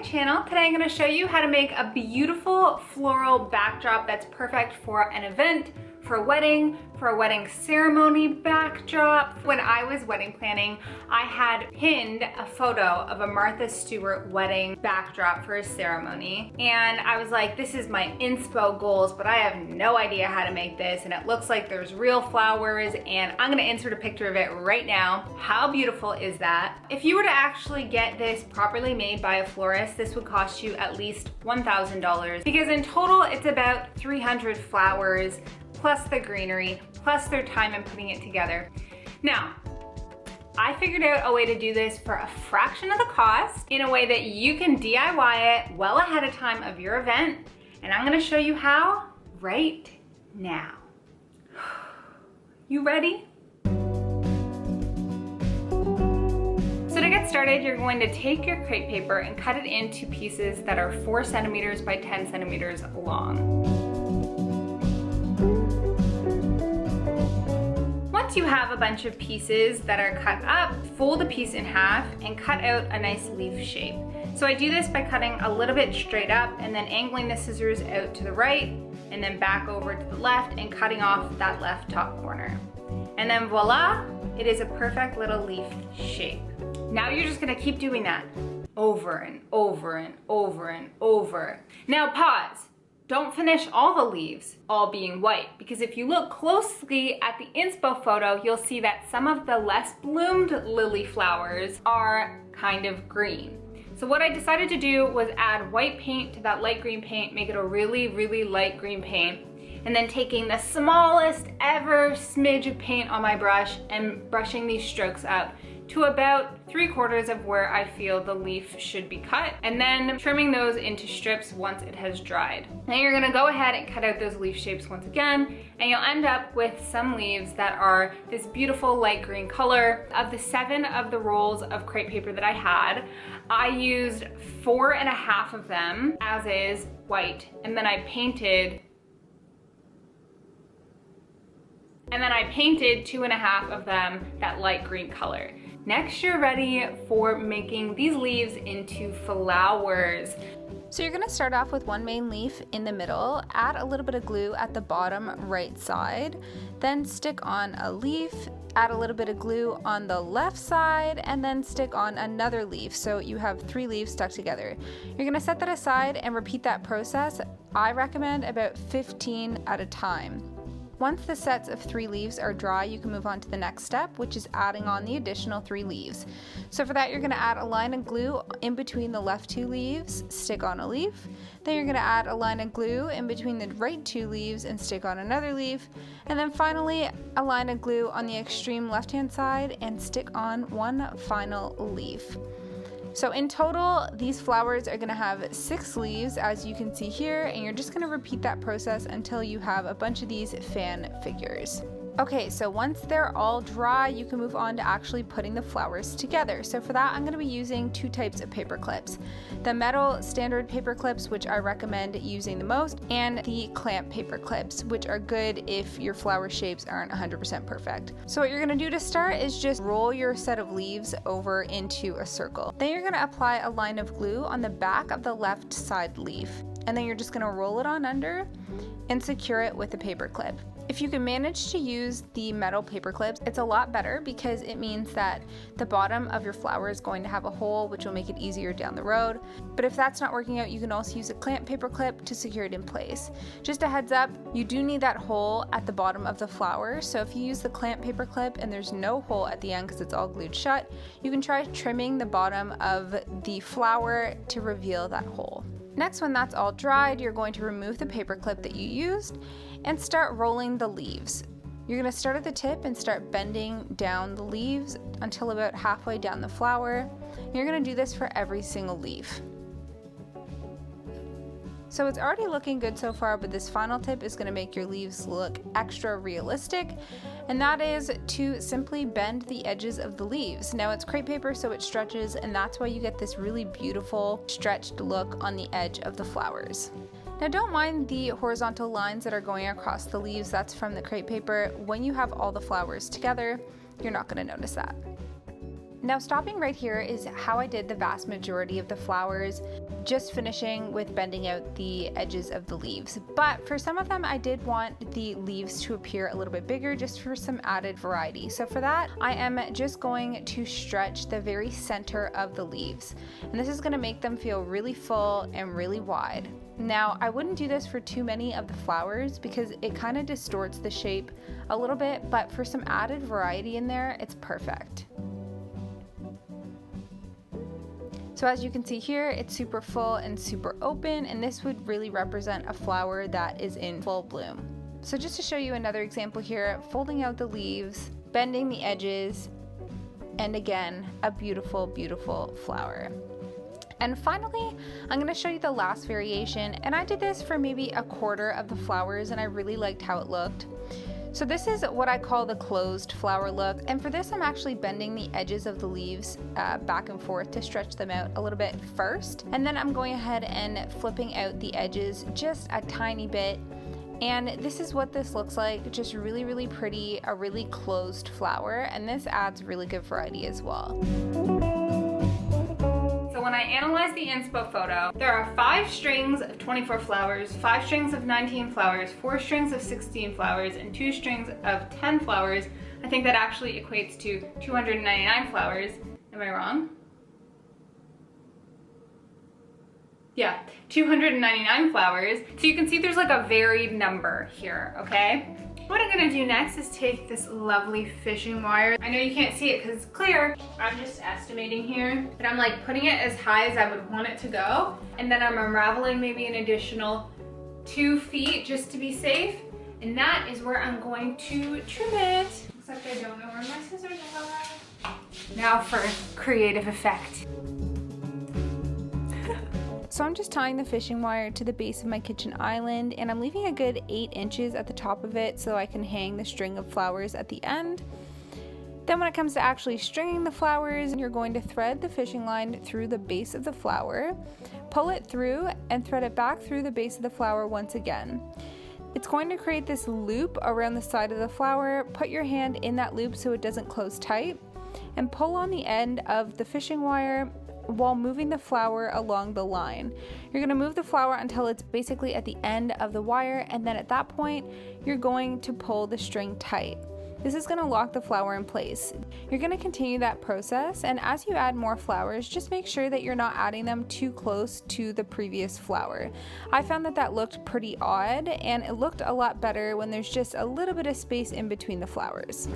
channel. Today I'm going to show you how to make a beautiful floral backdrop that's perfect for an event, for a wedding ceremony backdrop. When I was wedding planning, I had pinned a photo of a Martha Stewart wedding backdrop for a ceremony. And I was like, this is my inspo goals, but I have no idea how to make this. And it looks like there's real flowers, and I'm gonna insert a picture of it right now. How beautiful is that? If you were to actually get this properly made by a florist, this would cost you at least $1,000, because in total it's about 300 flowers, plus the greenery, plus their time in putting it together. Now, I figured out a way to do this for a fraction of the cost in a way that you can DIY it well ahead of time of your event, and I'm gonna show you how right now. You ready? So to get started, you're going to take your crepe paper and cut it into pieces that are 4 centimeters by 10 centimeters long. Once you have a bunch of pieces that are cut up, fold a piece in half and cut out a nice leaf shape. So I do this by cutting a little bit straight up and then angling the scissors out to the right and then back over to the left and cutting off that left top corner. And then voila, it is a perfect little leaf shape. Now you're just gonna keep doing that over and over and over and over. Now pause. Don't finish all the leaves all being white, because if you look closely at the inspo photo, you'll see that some of the less bloomed lily flowers are kind of green. So what I decided to do was add white paint to that light green paint, make it a really, really light green paint, and then taking the smallest ever smidge of paint on my brush and brushing these strokes up to about 3/4 of where I feel the leaf should be cut, and then trimming those into strips once it has dried. Then you're gonna go ahead and cut out those leaf shapes once again, and you'll end up with some leaves that are this beautiful light green color. Of the 7 of the rolls of crepe paper that I had, I used 4.5 of them as is white, and then I painted 2.5 of them that light green color. Next, you're ready for making these leaves into flowers. So you're gonna start off with one main leaf in the middle, add a little bit of glue at the bottom right side, then stick on a leaf, add a little bit of glue on the left side, and then stick on another leaf. So you have 3 leaves stuck together. You're gonna set that aside and repeat that process. I recommend about 15 at a time. Once the sets of 3 leaves are dry, you can move on to the next step, which is adding on the additional 3 leaves. So for that, you're gonna add a line of glue in between the left 2 leaves, stick on a leaf. Then you're gonna add a line of glue in between the right 2 leaves and stick on another leaf. And then finally, a line of glue on the extreme left-hand side and stick on one final leaf. So in total, these flowers are gonna have 6 leaves, as you can see here, and you're just gonna repeat that process until you have a bunch of these fan figures. Okay, so once they're all dry, you can move on to actually putting the flowers together. So for that, I'm gonna be using 2 types of paper clips. The metal standard paper clips, which I recommend using the most, and the clamp paper clips, which are good if your flower shapes aren't 100% perfect. So what you're gonna do to start is just roll your set of leaves over into a circle. Then you're gonna apply a line of glue on the back of the left side leaf. And then you're just gonna roll it on under and secure it with a paper clip. If you can manage to use the metal paper clips, it's a lot better, because it means that the bottom of your flower is going to have a hole, which will make it easier down the road. But if that's not working out, you can also use a clamp paper clip to secure it in place. Just a heads up, you do need that hole at the bottom of the flower. So if you use the clamp paper clip and there's no hole at the end because it's all glued shut, you can try trimming the bottom of the flower to reveal that hole. Next, when that's all dried, you're going to remove the paper clip that you used and start rolling the leaves. You're gonna start at the tip and start bending down the leaves until about halfway down the flower. You're gonna do this for every single leaf. So it's already looking good so far, but this final tip is gonna make your leaves look extra realistic, and that is to simply bend the edges of the leaves. Now it's crepe paper, so it stretches, and that's why you get this really beautiful stretched look on the edge of the flowers. Now don't mind the horizontal lines that are going across the leaves, that's from the crepe paper. When you have all the flowers together, you're not gonna notice that. Now stopping right here is how I did the vast majority of the flowers, just finishing with bending out the edges of the leaves. But for some of them I did want the leaves to appear a little bit bigger just for some added variety. So for that I am just going to stretch the very center of the leaves. And this is going to make them feel really full and really wide. Now I wouldn't do this for too many of the flowers because it kind of distorts the shape a little bit, but for some added variety in there, it's perfect. So as you can see here, it's super full and super open, and this would really represent a flower that is in full bloom. So just to show you another example here, folding out the leaves, bending the edges, and again, a beautiful, beautiful flower. And finally, I'm going to show you the last variation, and I did this for maybe a quarter of the flowers, and I really liked how it looked. So this is what I call the closed flower look, and for this I'm actually bending the edges of the leaves back and forth to stretch them out a little bit first, and then I'm going ahead and flipping out the edges just a tiny bit, and this is what this looks like, just really, really pretty, a really closed flower, and this adds really good variety as well. So when I analyzed the inspo photo, there are 5 strings of 24 flowers, 5 strings of 19 flowers, 4 strings of 16 flowers, and 2 strings of 10 flowers. I think that actually equates to 299 flowers. Am I wrong? Yeah, 299 flowers. So you can see there's like a varied number here, okay? What I'm gonna do next is take this lovely fishing wire. I know you can't see it because it's clear. I'm just estimating here, but I'm like putting it as high as I would want it to go. And then I'm unraveling maybe an additional 2 feet just to be safe. And that is where I'm going to trim it. Except I don't know where my scissors are. Now for creative effect. So I'm just tying the fishing wire to the base of my kitchen island, and I'm leaving a good 8 inches at the top of it so I can hang the string of flowers at the end. Then when it comes to actually stringing the flowers, you're going to thread the fishing line through the base of the flower, pull it through, and thread it back through the base of the flower once again. It's going to create this loop around the side of the flower. Put your hand in that loop so it doesn't close tight, and pull on the end of the fishing wire while moving the flower along the line. You're going to move the flower until it's basically at the end of the wire, and then at that point you're going to pull the string tight. This is going to lock the flower in place. You're going to continue that process, and as you add more flowers, just make sure that you're not adding them too close to the previous flower. I found that that looked pretty odd, and it looked a lot better when there's just a little bit of space in between the flowers.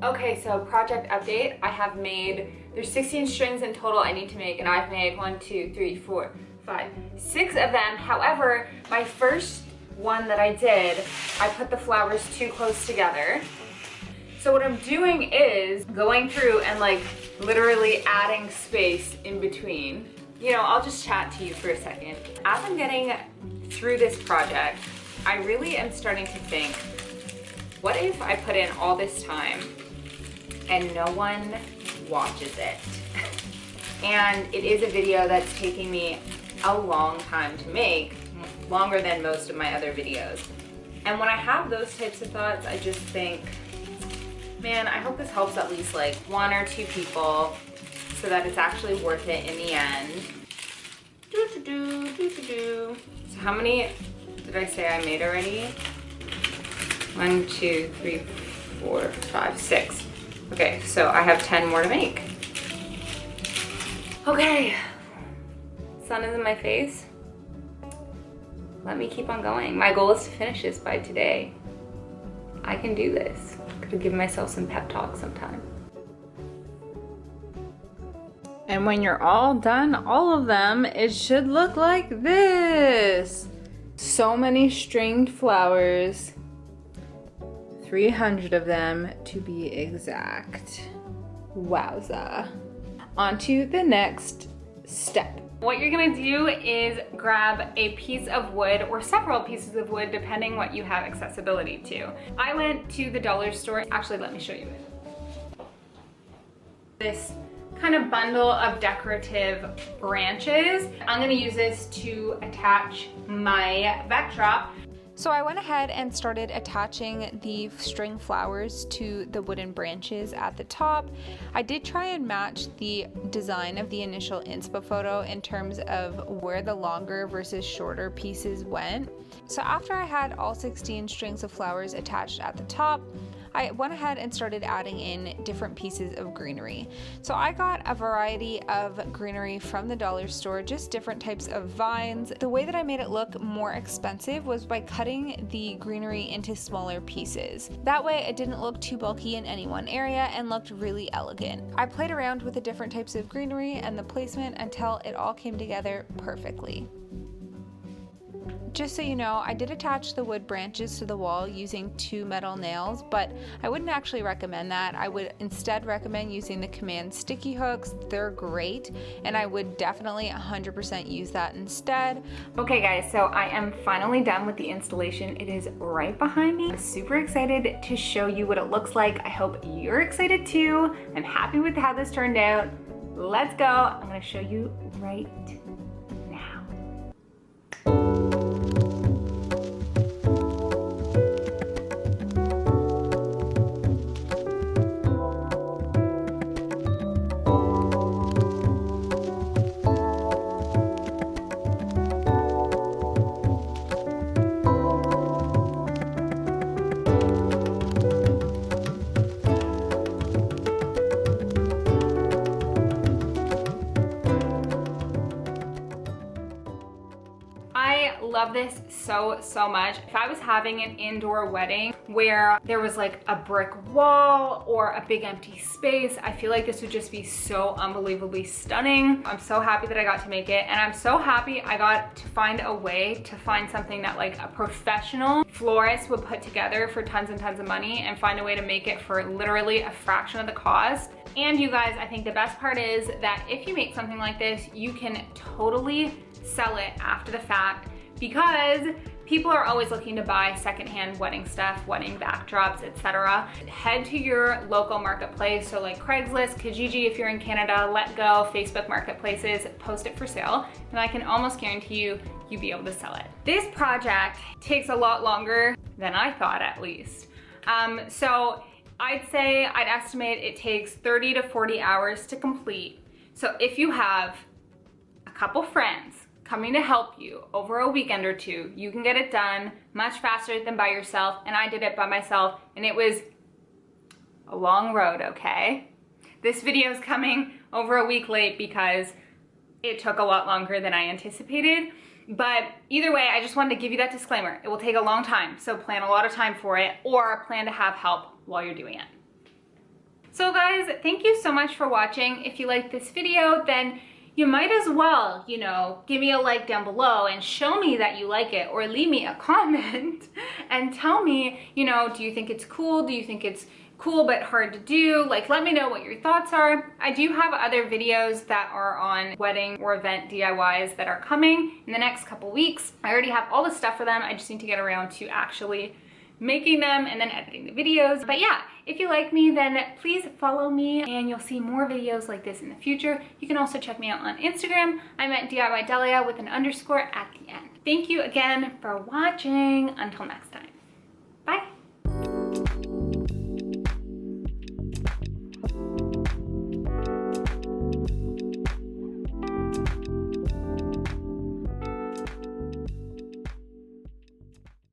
Okay, so project update. I have made, there's 16 strings in total I need to make, and I've made 1, 2, 3, 4, 5, 6 of them. However, my first one that I did, I put the flowers too close together. So what I'm doing is going through and like literally adding space in between. You know, I'll just chat to you for a second. As I'm getting through this project, I really am starting to think, what if I put in all this time and no one watches it? And it is a video that's taking me a long time to make, longer than most of my other videos. And when I have those types of thoughts, I just think, man, I hope this helps at least like 1 or 2 people so that it's actually worth it in the end. So how many did I say I made already? 1, 2, 3, 4, 5, 6. Okay, so I have 10 more to make. Okay, sun is in my face. Let me keep on going. My goal is to finish this by today. I can do this. Could give myself some pep talk sometime. And when you're all done, all of them, it should look like this. So many stringed flowers. 300 of them to be exact. Wowza. On to the next step. What you're gonna do is grab a piece of wood or several pieces of wood depending what you have accessibility to. I went to the dollar store. Actually, let me show you it. This kind of bundle of decorative branches. I'm gonna use this to attach my backdrop. So I went ahead and started attaching the string flowers to the wooden branches at the top. I did try and match the design of the initial inspo photo in terms of where the longer versus shorter pieces went. So after I had all 16 strings of flowers attached at the top, I went ahead and started adding in different pieces of greenery. So I got a variety of greenery from the dollar store, just different types of vines. The way that I made it look more expensive was by cutting the greenery into smaller pieces. That way it didn't look too bulky in any one area and looked really elegant. I played around with the different types of greenery and the placement until it all came together perfectly. Just so you know, I did attach the wood branches to the wall using 2 metal nails, but I wouldn't actually recommend that. I would instead recommend using the Command sticky hooks. They're great, and I would definitely 100% use that instead. Okay guys, so I am finally done with the installation. It is right behind me. I'm super excited to show you what it looks like. I hope you're excited too. I'm happy with how this turned out. Let's go. I'm gonna show you right now. I love this so much. If I was having an indoor wedding where there was like a brick wall or a big empty space, I feel like this would just be so unbelievably stunning. I'm so happy that I got to make it, and I'm so happy I got to find a way to find something that like a professional florist would put together for tons and tons of money, and find a way to make it for literally a fraction of the cost. And you guys, I think the best part is that if you make something like this, you can totally sell it after the fact, because people are always looking to buy secondhand wedding stuff, wedding backdrops, etc. Head to your local marketplace, so like Craigslist, Kijiji if you're in Canada, Let Go, Facebook marketplaces, post it for sale, and I can almost guarantee you, you'll be able to sell it. This project takes a lot longer than I thought, at least. So I'd estimate it takes 30 to 40 hours to complete. So if you have a couple friends coming to help you over a weekend or two, you can get it done much faster than by yourself. And I did it by myself, and it was a long road, okay? This video is coming over a week late because it took a lot longer than I anticipated. But either way, I just wanted to give you that disclaimer. It will take a long time, so plan a lot of time for it, or plan to have help while you're doing it. So guys, thank you so much for watching. If you liked this video, then you might as well, you know, give me a like down below and show me that you like it, or leave me a comment and tell me, you know, do you think it's cool? Do you think it's cool but hard to do? Like, let me know what your thoughts are. I do have other videos that are on wedding or event DIYs that are coming in the next couple weeks. I already have all the stuff for them. I just need to get around to actually making them and then editing the videos. But yeah, if you like me, then please follow me and you'll see more videos like this in the future. You can also check me out on Instagram. I'm at DIY Dalia with an underscore at the end. Thank you again for watching. Until next time.